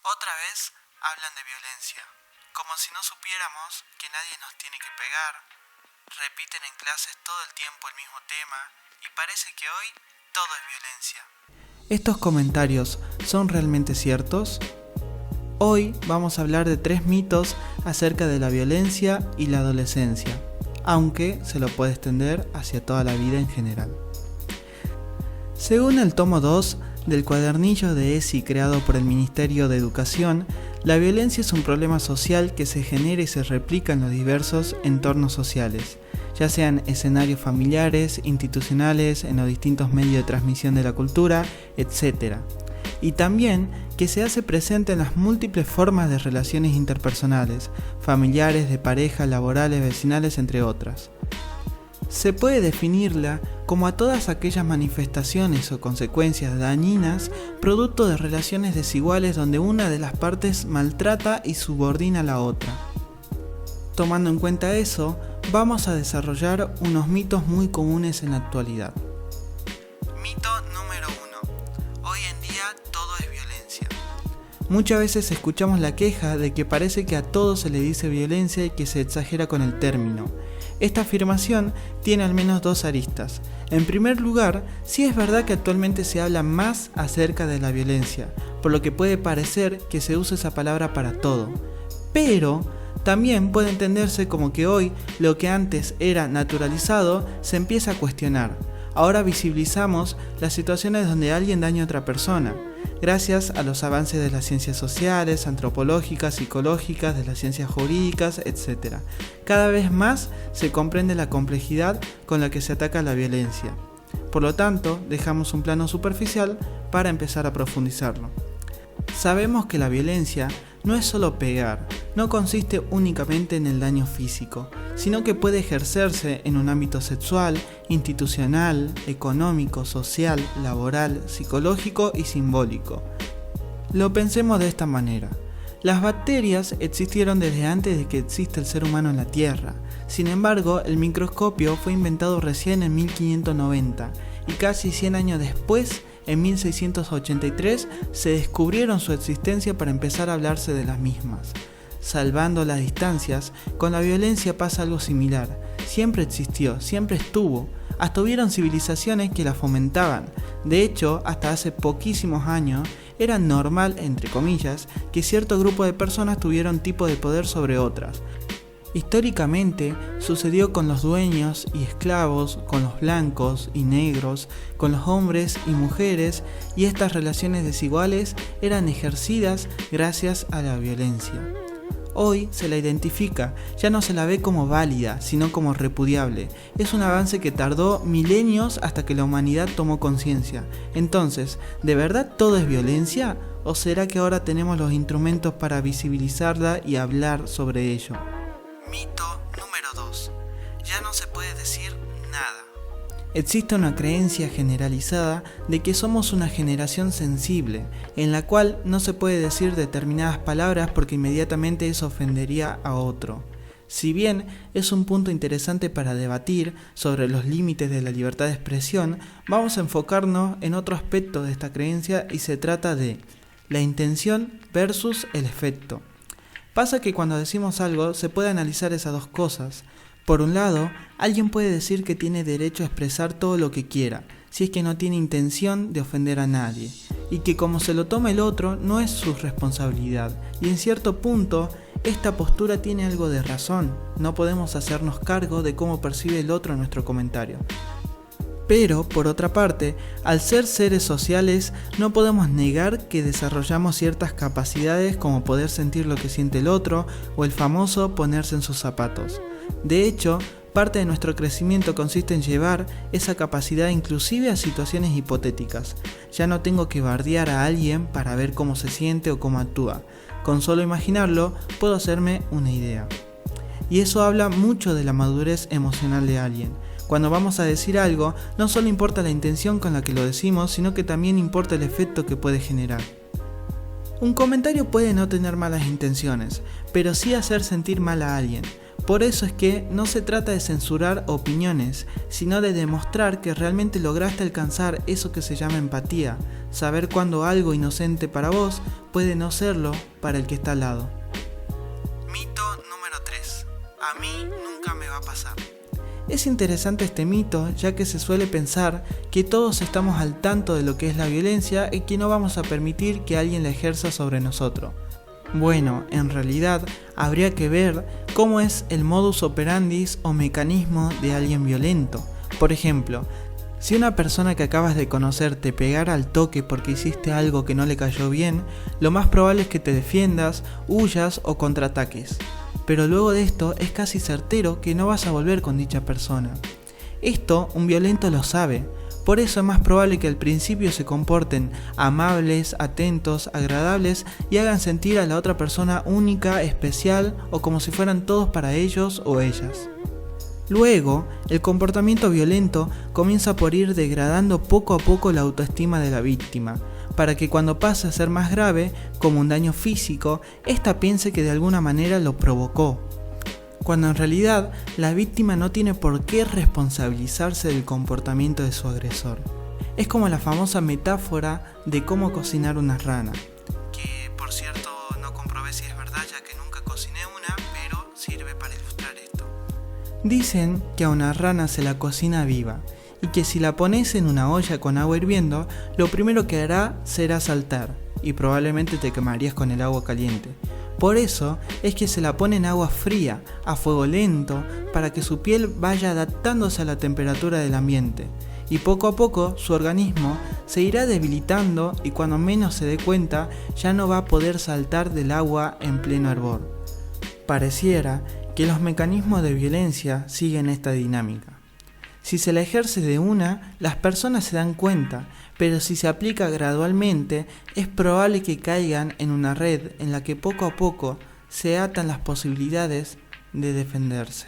Otra vez hablan de violencia, como si no supiéramos que nadie nos tiene que pegar, repiten en clases todo el tiempo el mismo tema y parece que hoy todo es violencia. ¿Estos comentarios son realmente ciertos? Hoy vamos a hablar de 3 mitos acerca de la violencia y la adolescencia, aunque se lo puede extender hacia toda la vida en general. Según el tomo 2 del cuadernillo de ESI creado por el Ministerio de Educación, la violencia es un problema social que se genera y se replica en los diversos entornos sociales, ya sean escenarios familiares, institucionales, en los distintos medios de transmisión de la cultura, etc. Y también que se hace presente en las múltiples formas de relaciones interpersonales, familiares, de pareja, laborales, vecinales, entre otras. Se puede definirla como a todas aquellas manifestaciones o consecuencias dañinas producto de relaciones desiguales donde una de las partes maltrata y subordina a la otra. Tomando en cuenta eso, vamos a desarrollar unos mitos muy comunes en la actualidad. Mito número 1. Hoy en día todo es violencia. Muchas veces escuchamos la queja de que parece que a todo se le dice violencia y que se exagera con el término. Esta afirmación tiene al menos 2 aristas. En primer lugar, sí es verdad que actualmente se habla más acerca de la violencia, por lo que puede parecer que se usa esa palabra para todo. Pero también puede entenderse como que hoy lo que antes era naturalizado se empieza a cuestionar. Ahora visibilizamos las situaciones donde alguien daña a otra persona, gracias a los avances de las ciencias sociales, antropológicas, psicológicas, de las ciencias jurídicas, etc. Cada vez más se comprende la complejidad con la que se ataca la violencia. Por lo tanto, dejamos un plano superficial para empezar a profundizarlo. Sabemos que la violencia no es solo pegar, no consiste únicamente en el daño físico, sino que puede ejercerse en un ámbito sexual, institucional, económico, social, laboral, psicológico y simbólico. Lo pensemos de esta manera. Las bacterias existieron desde antes de que exista el ser humano en la Tierra. Sin embargo, el microscopio fue inventado recién en 1590 y casi 100 años después, en 1683, se descubrieron su existencia para empezar a hablarse de las mismas. Salvando las distancias, con la violencia pasa algo similar. Siempre existió, siempre estuvo. Hasta hubieron civilizaciones que la fomentaban. De hecho, hasta hace poquísimos años, era normal, entre comillas, que cierto grupo de personas tuviera un tipo de poder sobre otras. Históricamente sucedió con los dueños y esclavos, con los blancos y negros, con los hombres y mujeres, y estas relaciones desiguales eran ejercidas gracias a la violencia. Hoy se la identifica, ya no se la ve como válida, sino como repudiable. Es un avance que tardó milenios hasta que la humanidad tomó conciencia. Entonces, ¿de verdad todo es violencia? ¿O será que ahora tenemos los instrumentos para visibilizarla y hablar sobre ello? Mito número 2. Ya no se puede decir nada. Existe una creencia generalizada de que somos una generación sensible, en la cual no se puede decir determinadas palabras porque inmediatamente eso ofendería a otro. Si bien es un punto interesante para debatir sobre los límites de la libertad de expresión, vamos a enfocarnos en otro aspecto de esta creencia y se trata de la intención versus el efecto. Pasa que cuando decimos algo se puede analizar esas dos cosas. Por un lado, alguien puede decir que tiene derecho a expresar todo lo que quiera, si es que no tiene intención de ofender a nadie, y que como se lo toma el otro no es su responsabilidad, y en cierto punto, esta postura tiene algo de razón, no podemos hacernos cargo de cómo percibe el otro nuestro comentario. Pero, por otra parte, al ser seres sociales, no podemos negar que desarrollamos ciertas capacidades como poder sentir lo que siente el otro o el famoso ponerse en sus zapatos. De hecho, parte de nuestro crecimiento consiste en llevar esa capacidad inclusive a situaciones hipotéticas. Ya no tengo que bardear a alguien para ver cómo se siente o cómo actúa. Con solo imaginarlo, puedo hacerme una idea. Y eso habla mucho de la madurez emocional de alguien. Cuando vamos a decir algo, no solo importa la intención con la que lo decimos, sino que también importa el efecto que puede generar. Un comentario puede no tener malas intenciones, pero sí hacer sentir mal a alguien. Por eso es que no se trata de censurar opiniones, sino de demostrar que realmente lograste alcanzar eso que se llama empatía, saber cuándo algo inocente para vos puede no serlo para el que está al lado. Mito número 3. A mí nunca me va a pasar. Es interesante este mito, ya que se suele pensar que todos estamos al tanto de lo que es la violencia y que no vamos a permitir que alguien la ejerza sobre nosotros. Bueno, en realidad habría que ver cómo es el modus operandi o mecanismo de alguien violento. Por ejemplo, si una persona que acabas de conocer te pegara al toque porque hiciste algo que no le cayó bien, lo más probable es que te defiendas, huyas o contraataques. Pero luego de esto es casi certero que no vas a volver con dicha persona. Esto un violento lo sabe. Por eso es más probable que al principio se comporten amables, atentos, agradables y hagan sentir a la otra persona única, especial o como si fueran todos para ellos o ellas. Luego, el comportamiento violento comienza por ir degradando poco a poco la autoestima de la víctima, para que cuando pase a ser más grave, como un daño físico, ésta piense que de alguna manera lo provocó, cuando en realidad la víctima no tiene por qué responsabilizarse del comportamiento de su agresor. Es como la famosa metáfora de cómo cocinar una rana, que por cierto no comprobé si es verdad ya que nunca cociné una, pero sirve para ilustrar esto. Dicen que a una rana se la cocina viva y que si la pones en una olla con agua hirviendo, lo primero que hará será saltar y probablemente te quemarías con el agua caliente. Por eso es que se la pone en agua fría, a fuego lento, para que su piel vaya adaptándose a la temperatura del ambiente. Y poco a poco su organismo se irá debilitando y cuando menos se dé cuenta ya no va a poder saltar del agua en pleno hervor. Pareciera que los mecanismos de violencia siguen esta dinámica. Si se la ejerce de una, las personas se dan cuenta, pero si se aplica gradualmente, es probable que caigan en una red en la que poco a poco se atan las posibilidades de defenderse.